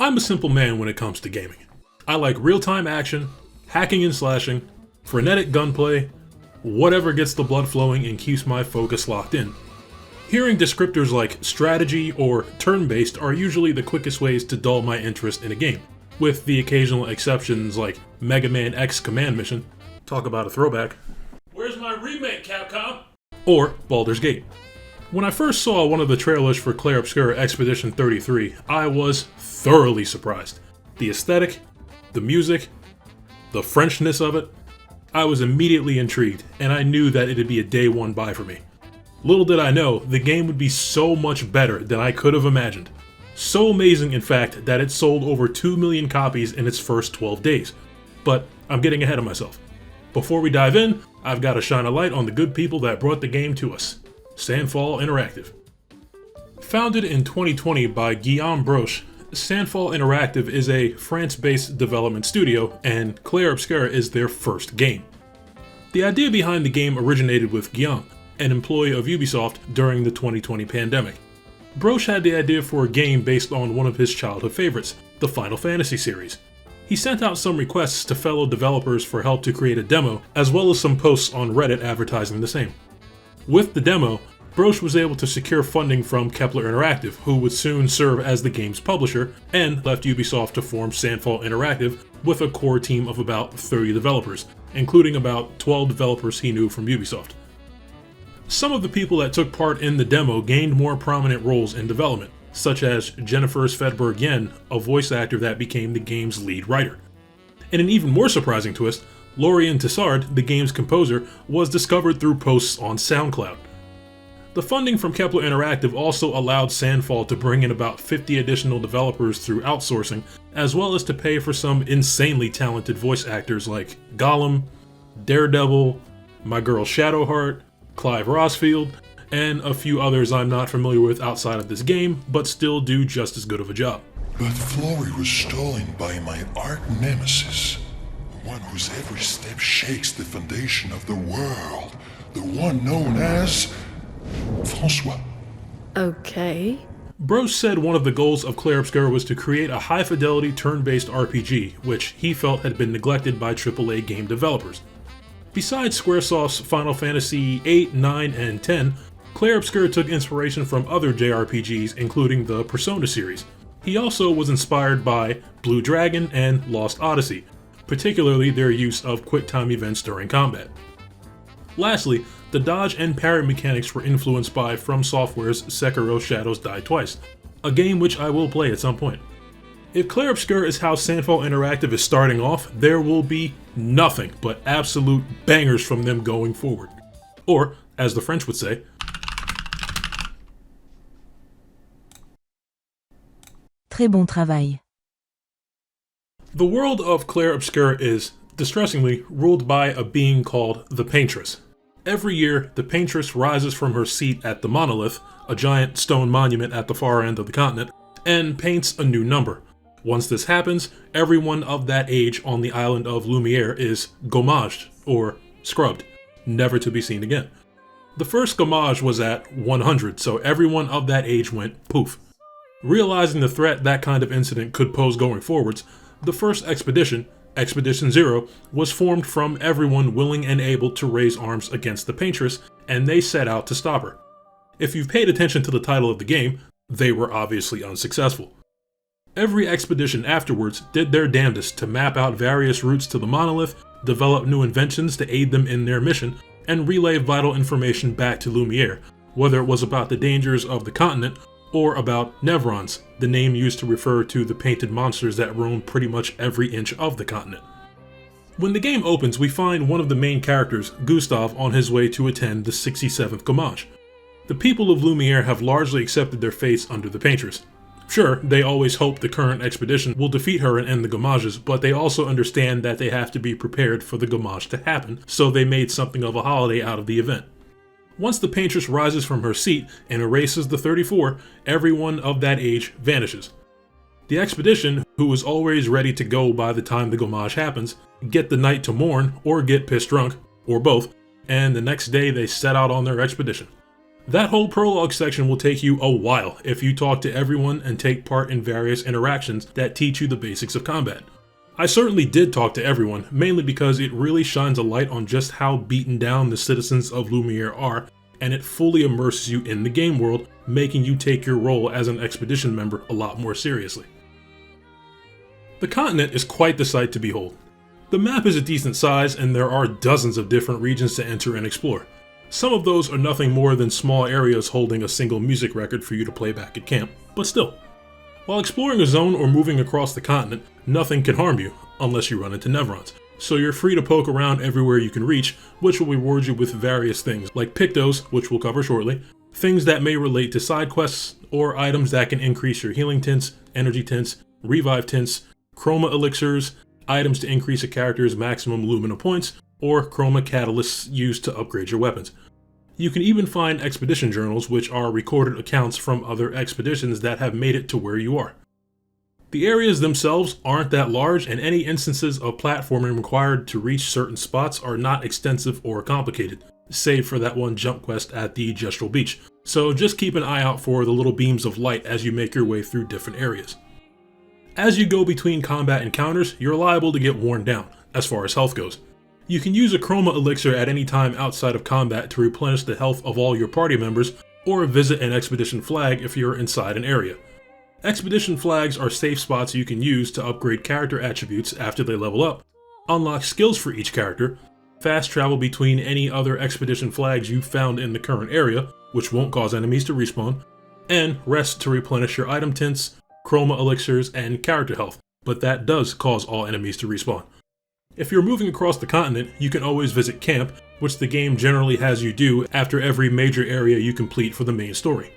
I'm a simple man when it comes to gaming. I like real-time action, hacking and slashing, frenetic gunplay, whatever gets the blood flowing and keeps my focus locked in. Hearing descriptors like strategy or turn-based are usually the quickest ways to dull my interest in a game, with the occasional exceptions like Mega Man X Command Mission, talk about a throwback, where's my remake, Capcom? Or Baldur's Gate. When I first saw one of the trailers for Clair Obscur Expedition 33, I was thoroughly surprised. The aesthetic, the music, the Frenchness of it, I was immediately intrigued, and I knew that it'd be a day one buy for me. Little did I know, the game would be so much better than I could have imagined. So amazing, in fact, that it sold over 2 million copies in its first 12 days. But I'm getting ahead of myself. Before we dive in, I've got to shine a light on the good people that brought the game to us. Sandfall Interactive. Founded in 2020 by Guillaume Broche, Sandfall Interactive is a France-based development studio, and Clair Obscur is their first game. The idea behind the game originated with Guillaume, an employee of Ubisoft during the 2020 pandemic. Broche had the idea for a game based on one of his childhood favorites, the Final Fantasy series. He sent out some requests to fellow developers for help to create a demo, as well as some posts on Reddit advertising the same. With the demo, Broche was able to secure funding from Kepler Interactive, who would soon serve as the game's publisher, and left Ubisoft to form Sandfall Interactive with a core team of about 30 developers, including about 12 developers he knew from Ubisoft. Some of the people that took part in the demo gained more prominent roles in development, such as Jennifer Svedberg-Yen, a voice actor that became the game's lead writer. In an even more surprising twist, Lorien Tessard, the game's composer, was discovered through posts on SoundCloud. The funding from Kepler Interactive also allowed Sandfall to bring in about 50 additional developers through outsourcing, as well as to pay for some insanely talented voice actors like Gollum, Daredevil, my girl Shadowheart, Clive Rossfield, and a few others I'm not familiar with outside of this game, but still do just as good of a job. But Flory was stolen by my arch nemesis, the one whose every step shakes the foundation of the world, the one known as François. Okay. Broche said one of the goals of Clair Obscur was to create a high-fidelity turn-based RPG, which he felt had been neglected by AAA game developers. Besides Squaresoft's Final Fantasy VIII, IX, and X, Clair Obscur took inspiration from other JRPGs, including the Persona series. He also was inspired by Blue Dragon and Lost Odyssey, particularly their use of quick-time events during combat. Lastly, the dodge and parry mechanics were influenced by From Software's Sekiro Shadows Die Twice, a game which I will play at some point. If Clair Obscur is how Sandfall Interactive is starting off, there will be nothing but absolute bangers from them going forward. Or, as the French would say, Très bon travail. The world of Clair Obscur is, distressingly, ruled by a being called the Paintress. Every year, the Paintress rises from her seat at the Monolith, a giant stone monument at the far end of the continent, and paints a new number. Once this happens, everyone of that age on the island of Lumiere is gommaged, or scrubbed, never to be seen again. The first gommage was at 100, so everyone of that age went poof. Realizing the threat that kind of incident could pose going forwards, the first expedition, Expedition Zero, was formed from everyone willing and able to raise arms against the Paintress, and they set out to stop her. If you've paid attention to the title of the game, they were obviously unsuccessful. Every expedition afterwards did their damnedest to map out various routes to the monolith, develop new inventions to aid them in their mission, and relay vital information back to Lumiere, whether it was about the dangers of the continent or about Nevrons, the name used to refer to the painted monsters that roam pretty much every inch of the continent. When the game opens, we find one of the main characters, Gustav, on his way to attend the 67th Gommage. The people of Lumiere have largely accepted their fates under the Paintress. Sure, they always hope the current expedition will defeat her and end the Gommages, but they also understand that they have to be prepared for the Gommage to happen, so they made something of a holiday out of the event. Once the Paintress rises from her seat and erases the 34, everyone of that age vanishes. The expedition, who is always ready to go by the time the Gommage happens, get the night to mourn or get pissed drunk, or both, and the next day they set out on their expedition. That whole prologue section will take you a while if you talk to everyone and take part in various interactions that teach you the basics of combat. I certainly did talk to everyone, mainly because it really shines a light on just how beaten down the citizens of Lumiere are, and it fully immerses you in the game world, making you take your role as an expedition member a lot more seriously. The continent is quite the sight to behold. The map is a decent size, and there are dozens of different regions to enter and explore. Some of those are nothing more than small areas holding a single music record for you to play back at camp, but still. While exploring a zone or moving across the continent, nothing can harm you, unless you run into Nevrons, so you're free to poke around everywhere you can reach, which will reward you with various things, like Pictos, which we'll cover shortly, things that may relate to side quests, or items that can increase your healing tints, energy tints, revive tints, chroma elixirs, items to increase a character's maximum lumina points, or chroma catalysts used to upgrade your weapons. You can even find expedition journals, which are recorded accounts from other expeditions that have made it to where you are. The areas themselves aren't that large, and any instances of platforming required to reach certain spots are not extensive or complicated, save for that one jump quest at the Gestural Beach, so just keep an eye out for the little beams of light as you make your way through different areas. As you go between combat encounters, you're liable to get worn down, as far as health goes. You can use a chroma elixir at any time outside of combat to replenish the health of all your party members, or visit an expedition flag if you're inside an area. Expedition flags are safe spots you can use to upgrade character attributes after they level up, unlock skills for each character, fast travel between any other expedition flags you've found in the current area, which won't cause enemies to respawn, and rest to replenish your item tints, chroma elixirs, and character health, but that does cause all enemies to respawn. If you're moving across the continent, you can always visit camp, which the game generally has you do after every major area you complete for the main story.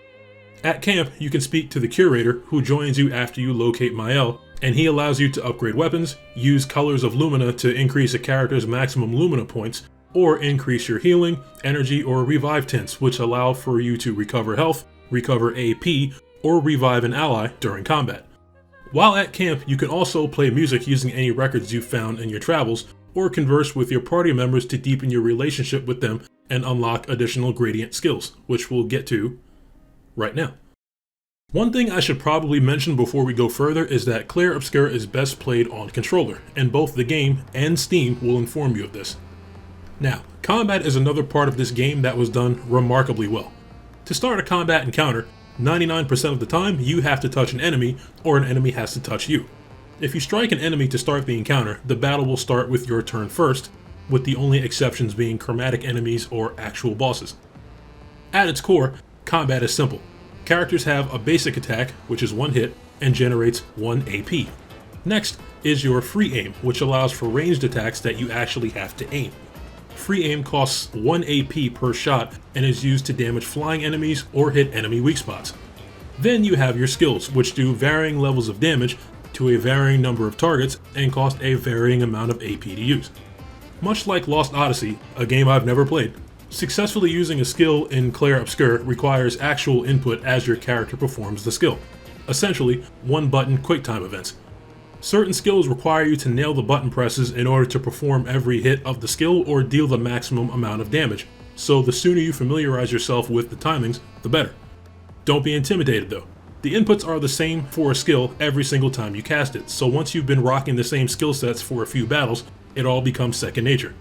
At camp, you can speak to the curator, who joins you after you locate Mael, and he allows you to upgrade weapons, use colors of lumina to increase a character's maximum lumina points, or increase your healing, energy, or revive tints, which allow for you to recover health, recover AP, or revive an ally during combat. While at camp, you can also play music using any records you've found in your travels, or converse with your party members to deepen your relationship with them and unlock additional gradient skills, which we'll get to right now. One thing I should probably mention before we go further is that Clair Obscur is best played on controller, and both the game and Steam will inform you of this. Now, combat is another part of this game that was done remarkably well. To start a combat encounter, 99% of the time, you have to touch an enemy, or an enemy has to touch you. If you strike an enemy to start the encounter, the battle will start with your turn first, with the only exceptions being chromatic enemies or actual bosses. At its core, combat is simple. Characters have a basic attack, which is one hit, and generates 1 AP. Next is your free aim, which allows for ranged attacks that you actually have to aim. Free aim costs 1 AP per shot and is used to damage flying enemies or hit enemy weak spots. Then you have your skills, which do varying levels of damage to a varying number of targets and cost a varying amount of AP to use. Much like Lost Odyssey, a game I've never played, successfully using a skill in Clair Obscur requires actual input as your character performs the skill. Essentially, one-button QuickTime events. Certain skills require you to nail the button presses in order to perform every hit of the skill or deal the maximum amount of damage, so the sooner you familiarize yourself with the timings, the better. Don't be intimidated though. The inputs are the same for a skill every single time you cast it, so once you've been rocking the same skill sets for a few battles, it all becomes second nature.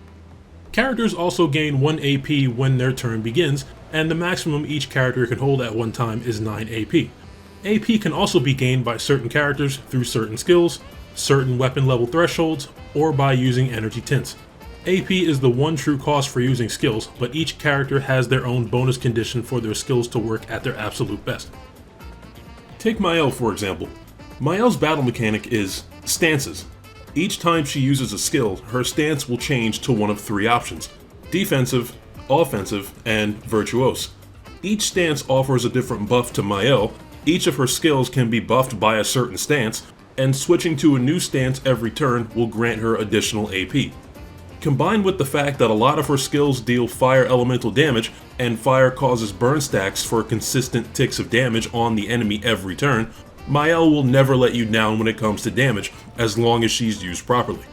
Characters also gain 1 AP when their turn begins, and the maximum each character can hold at one time is 9 AP. AP can also be gained by certain characters through certain skills, certain weapon level thresholds, or by using energy tints. AP is the one true cost for using skills, but each character has their own bonus condition for their skills to work at their absolute best. Take Mael for example. Mael's battle mechanic is stances. Each time she uses a skill, her stance will change to one of 3 options: defensive, offensive, and virtuose. Each stance offers a different buff to Mael. Each of her skills can be buffed by a certain stance, and switching to a new stance every turn will grant her additional AP. Combined with the fact that a lot of her skills deal fire elemental damage, and fire causes burn stacks for consistent ticks of damage on the enemy every turn, Mael will never let you down when it comes to damage, as long as she's used properly.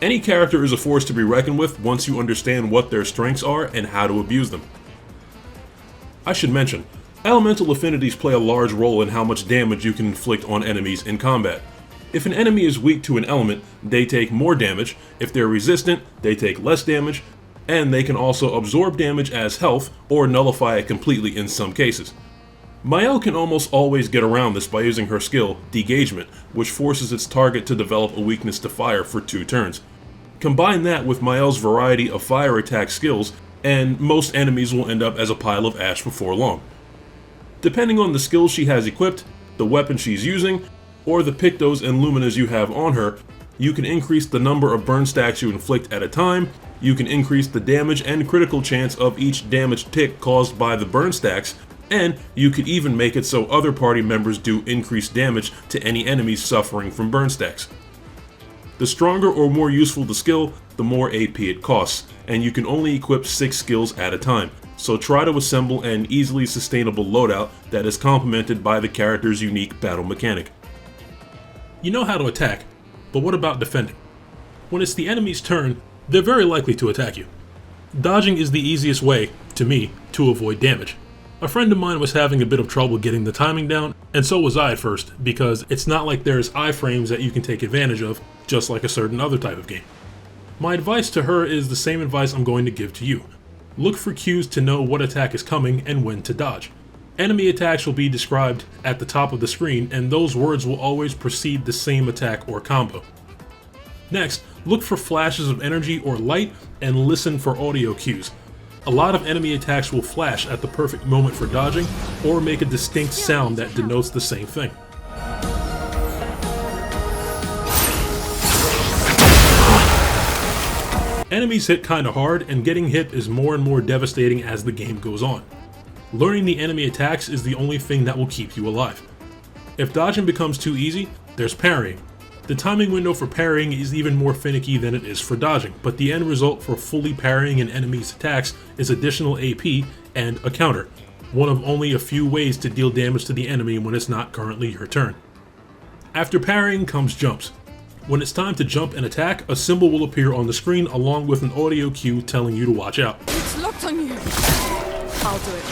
Any character is a force to be reckoned with once you understand what their strengths are and how to abuse them. I should mention, elemental affinities play a large role in how much damage you can inflict on enemies in combat. If an enemy is weak to an element, they take more damage. If they're resistant, they take less damage, and they can also absorb damage as health or nullify it completely in some cases. Mael can almost always get around this by using her skill, Degagement, which forces its target to develop a weakness to fire for 2 turns. Combine that with Mael's variety of fire attack skills, and most enemies will end up as a pile of ash before long. Depending on the skills she has equipped, the weapon she's using, or the Pictos and Luminas you have on her, you can increase the number of burn stacks you inflict at a time, you can increase the damage and critical chance of each damaged tick caused by the burn stacks, and you could even make it so other party members do increased damage to any enemies suffering from burn stacks. The stronger or more useful the skill, the more AP it costs, and you can only equip 6 skills at a time, so try to assemble an easily sustainable loadout that is complemented by the character's unique battle mechanic. You know how to attack, but what about defending? When it's the enemy's turn, they're very likely to attack you. Dodging is the easiest way, to me, to avoid damage. A friend of mine was having a bit of trouble getting the timing down, and so was I at first, because it's not like there's iframes that you can take advantage of, just like a certain other type of game. My advice to her is the same advice I'm going to give to you. Look for cues to know what attack is coming and when to dodge. Enemy attacks will be described at the top of the screen, and those words will always precede the same attack or combo. Next, look for flashes of energy or light and listen for audio cues. A lot of enemy attacks will flash at the perfect moment for dodging, or make a distinct sound that denotes the same thing. Enemies hit kinda hard, and getting hit is more and more devastating as the game goes on. Learning the enemy attacks is the only thing that will keep you alive. If dodging becomes too easy, there's parrying. The timing window for parrying is even more finicky than it is for dodging, but the end result for fully parrying an enemy's attacks is additional AP and a counter, one of only a few ways to deal damage to the enemy when it's not currently your turn. After parrying comes jumps. When it's time to jump and attack, a symbol will appear on the screen along with an audio cue telling you to watch out. It's locked on you. I'll do it.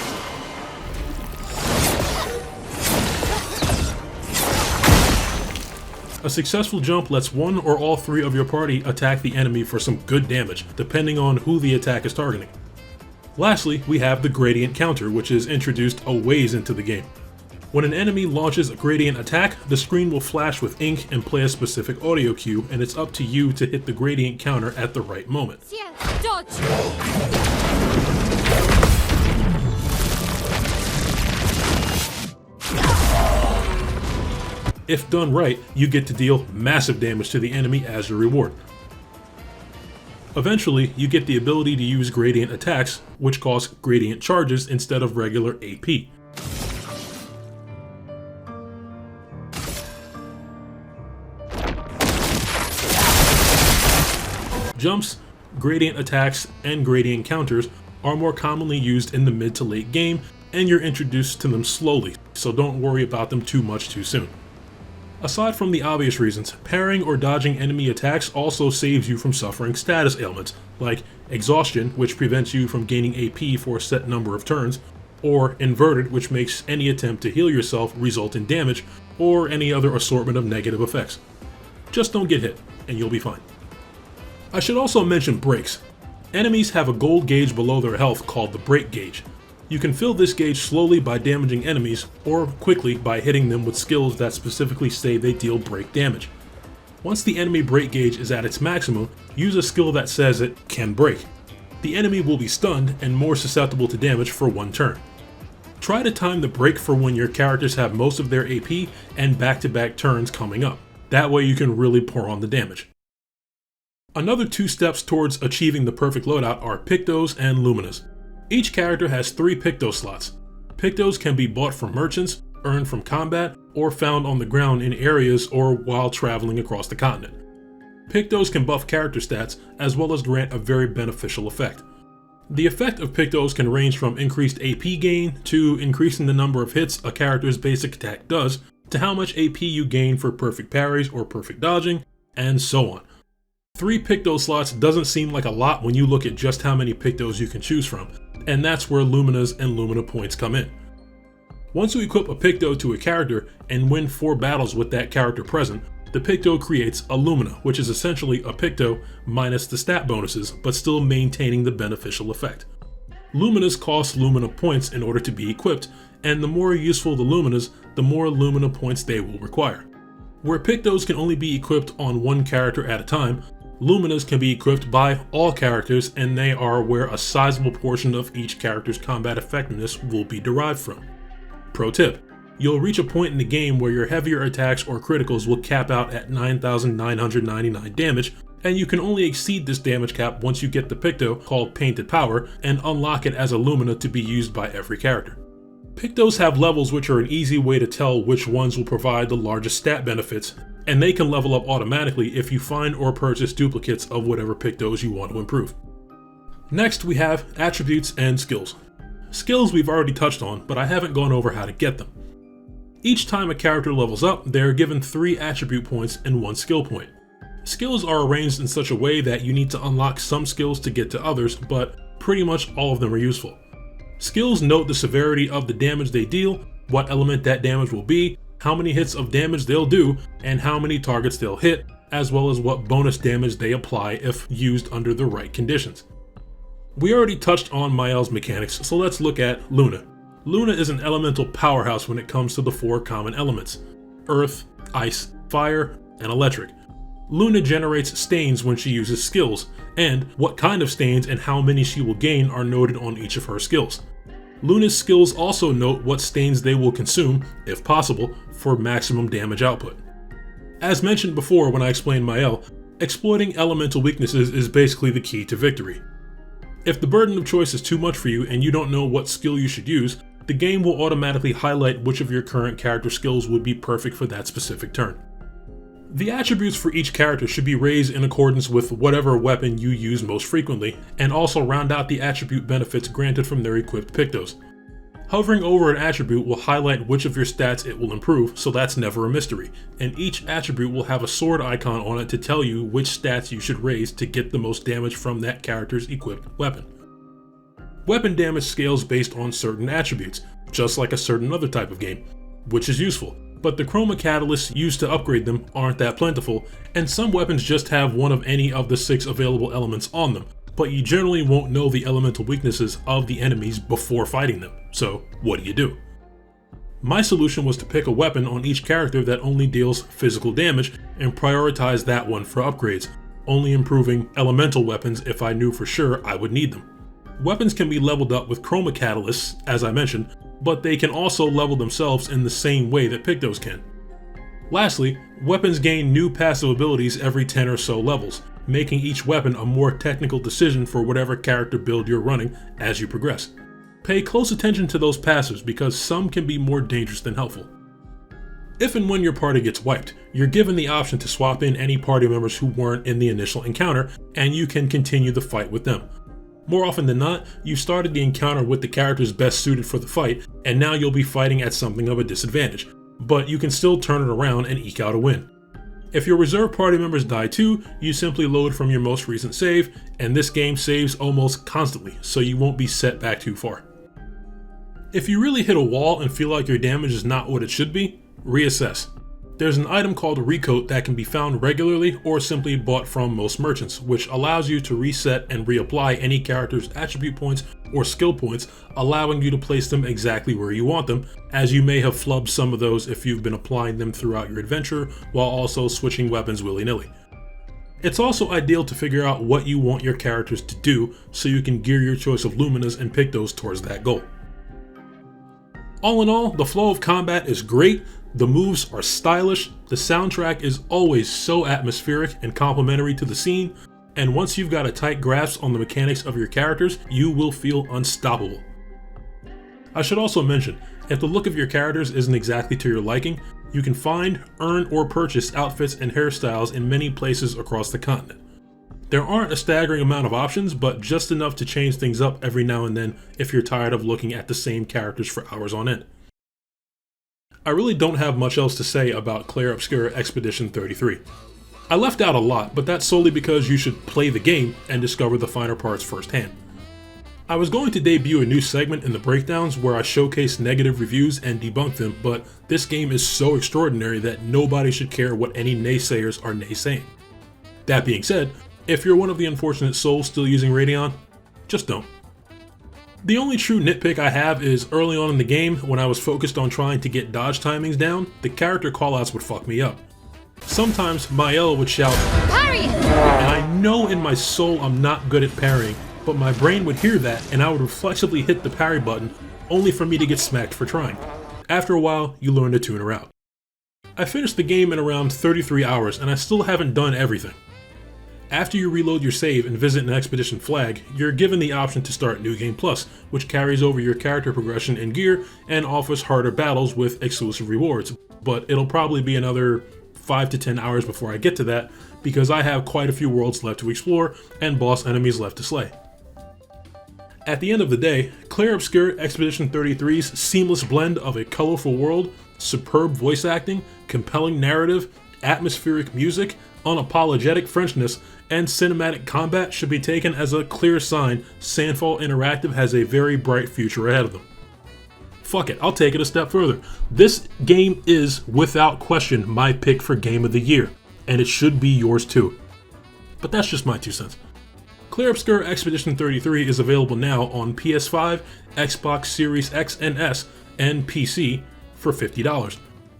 A successful jump lets one or all 3 of your party attack the enemy for some good damage, depending on who the attack is targeting. Lastly, we have the gradient counter, which is introduced a ways into the game. When an enemy launches a gradient attack, the screen will flash with ink and play a specific audio cue, and it's up to you to hit the gradient counter at the right moment. Dodge! If done right, you get to deal massive damage to the enemy as your reward. Eventually, you get the ability to use gradient attacks, which cost gradient charges instead of regular AP. Jumps, gradient attacks, and gradient counters are more commonly used in the mid to late game, and you're introduced to them slowly, so don't worry about them too much too soon. Aside from the obvious reasons, parrying or dodging enemy attacks also saves you from suffering status ailments, like exhaustion, which prevents you from gaining AP for a set number of turns, or inverted, which makes any attempt to heal yourself result in damage, or any other assortment of negative effects. Just don't get hit, and you'll be fine. I should also mention breaks. Enemies have a gold gauge below their health called the break gauge. You can fill this gauge slowly by damaging enemies, or quickly by hitting them with skills that specifically say they deal break damage. Once the enemy break gauge is at its maximum, use a skill that says it can break. The enemy will be stunned and more susceptible to damage for 1 turn. Try to time the break for when your characters have most of their AP and back-to-back turns coming up. That way you can really pour on the damage. Another 2 steps towards achieving the perfect loadout are Pictos and Luminas. Each character has 3 Picto slots. Pictos can be bought from merchants, earned from combat, or found on the ground in areas or while traveling across the continent. Pictos can buff character stats as well as grant a very beneficial effect. The effect of Pictos can range from increased AP gain to increasing the number of hits a character's basic attack does, to how much AP you gain for perfect parries or perfect dodging, and so on. 3 Picto slots doesn't seem like a lot when you look at just how many Pictos you can choose from. and that's where Luminas and Lumina points come in. Once you equip a Picto to a character and win 4 battles with that character present, the Picto creates a Lumina, which is essentially a Picto minus the stat bonuses, but still maintaining the beneficial effect. Luminas cost Lumina points in order to be equipped, and the more useful the Luminas, the more Lumina points they will require. Where Pictos can only be equipped on one character at a time, Luminas can be equipped by all characters, and they are where a sizable portion of each character's combat effectiveness will be derived from. Pro tip: you'll reach a point in the game where your heavier attacks or criticals will cap out at 9,999 damage, and you can only exceed this damage cap once you get the Picto called Painted Power and unlock it as a Lumina to be used by every character. Pictos have levels which are an easy way to tell which ones will provide the largest stat benefits, and they can level up automatically if you find or purchase duplicates of whatever Pictos you want to improve. Next we have attributes and skills. Skills we've already touched on, but I haven't gone over how to get them. Each time a character levels up, they are given 3 attribute points and 1 skill point. Skills are arranged in such a way that you need to unlock some skills to get to others, but pretty much all of them are useful. Skills note the severity of the damage they deal, what element that damage will be, how many hits of damage they'll do, and how many targets they'll hit, as well as what bonus damage they apply if used under the right conditions. We already touched on Mael's mechanics, so let's look at Luna. Luna is an elemental powerhouse when it comes to the 4 common elements: Earth, Ice, Fire, and Electric. Luna generates stains when she uses skills, and what kind of stains and how many she will gain are noted on each of her skills. Luna's skills also note what stains they will consume, if possible, for maximum damage output. As mentioned before when I explained Mael, exploiting elemental weaknesses is basically the key to victory. If the burden of choice is too much for you and you don't know what skill you should use, the game will automatically highlight which of your current character skills would be perfect for that specific turn. The attributes for each character should be raised in accordance with whatever weapon you use most frequently, and also round out the attribute benefits granted from their equipped Pictos. Hovering over an attribute will highlight which of your stats it will improve, so that's never a mystery, and each attribute will have a sword icon on it to tell you which stats you should raise to get the most damage from that character's equipped weapon. Weapon damage scales based on certain attributes, just like a certain other type of game, which is useful, but the chroma catalysts used to upgrade them aren't that plentiful, and some weapons just have one of any of the 6 available elements on them, but you generally won't know the elemental weaknesses of the enemies before fighting them, so what do? My solution was to pick a weapon on each character that only deals physical damage and prioritize that one for upgrades, only improving elemental weapons if I knew for sure I would need them. Weapons can be leveled up with chroma catalysts, as I mentioned, but they can also level themselves in the same way that Pictos can. Lastly, weapons gain new passive abilities every 10 or so levels, making each weapon a more technical decision for whatever character build you're running as you progress. Pay close attention to those passives because some can be more dangerous than helpful. If and when your party gets wiped, you're given the option to swap in any party members who weren't in the initial encounter, and you can continue the fight with them. More often than not, you started the encounter with the characters best suited for the fight, and now you'll be fighting at something of a disadvantage, but you can still turn it around and eke out a win. If your reserve party members die too, you simply load from your most recent save, and this game saves almost constantly, so you won't be set back too far. If you really hit a wall and feel like your damage is not what it should be, reassess. There's an item called Recoat that can be found regularly or simply bought from most merchants, which allows you to reset and reapply any character's attribute points or skill points, allowing you to place them exactly where you want them, as you may have flubbed some of those if you've been applying them throughout your adventure while also switching weapons willy-nilly. It's also ideal to figure out what you want your characters to do so you can gear your choice of Luminas and Pictos towards that goal. All in all, the flow of combat is great, the moves are stylish, the soundtrack is always so atmospheric and complementary to the scene, and once you've got a tight grasp on the mechanics of your characters, you will feel unstoppable. I should also mention, if the look of your characters isn't exactly to your liking, you can find, earn, or purchase outfits and hairstyles in many places across the continent. There aren't a staggering amount of options, but just enough to change things up every now and then if you're tired of looking at the same characters for hours on end. I really don't have much else to say about Clair Obscur Expedition 33. I left out a lot, but that's solely because you should play the game and discover the finer parts firsthand. I was going to debut a new segment in the breakdowns where I showcase negative reviews and debunk them, but this game is so extraordinary that nobody should care what any naysayers are naysaying. That being said, if you're one of the unfortunate souls still using Radeon, just don't. The only true nitpick I have is early on in the game, when I was focused on trying to get dodge timings down, the character callouts would fuck me up. Sometimes Mael would shout, "Parry!" And I know in my soul I'm not good at parrying, but my brain would hear that and I would reflexively hit the parry button, only for me to get smacked for trying. After a while, you learn to tune her out. I finished the game in around 33 hours and I still haven't done everything. After you reload your save and visit an expedition flag, you're given the option to start New Game Plus, which carries over your character progression and gear and offers harder battles with exclusive rewards, but it'll probably be another 5 to 10 hours before I get to that, because I have quite a few worlds left to explore and boss enemies left to slay. At the end of the day, Clair Obscur Expedition 33's seamless blend of a colorful world, superb voice acting, compelling narrative, atmospheric music, unapologetic Frenchness, and cinematic combat should be taken as a clear sign Sandfall Interactive has a very bright future ahead of them. Fuck it, I'll take it a step further. This game is, without question, my pick for Game of the Year, and it should be yours too. But that's just my 2 cents. Clair Obscur Expedition 33 is available now on PS5, Xbox Series X and S, and PC for $50.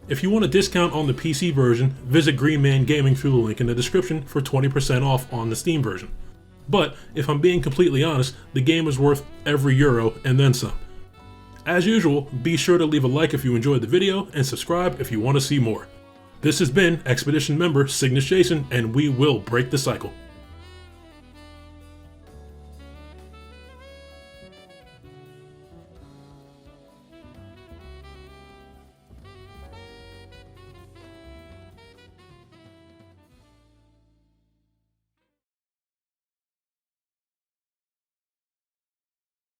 If you want a discount on the PC version, visit Green Man Gaming through the link in the description for 20% off on the Steam version. But if I'm being completely honest, the game is worth every euro and then some. As usual, be sure to leave a like if you enjoyed the video and subscribe if you want to see more. This has been Expedition member Cygnus Jason, and we will break the cycle.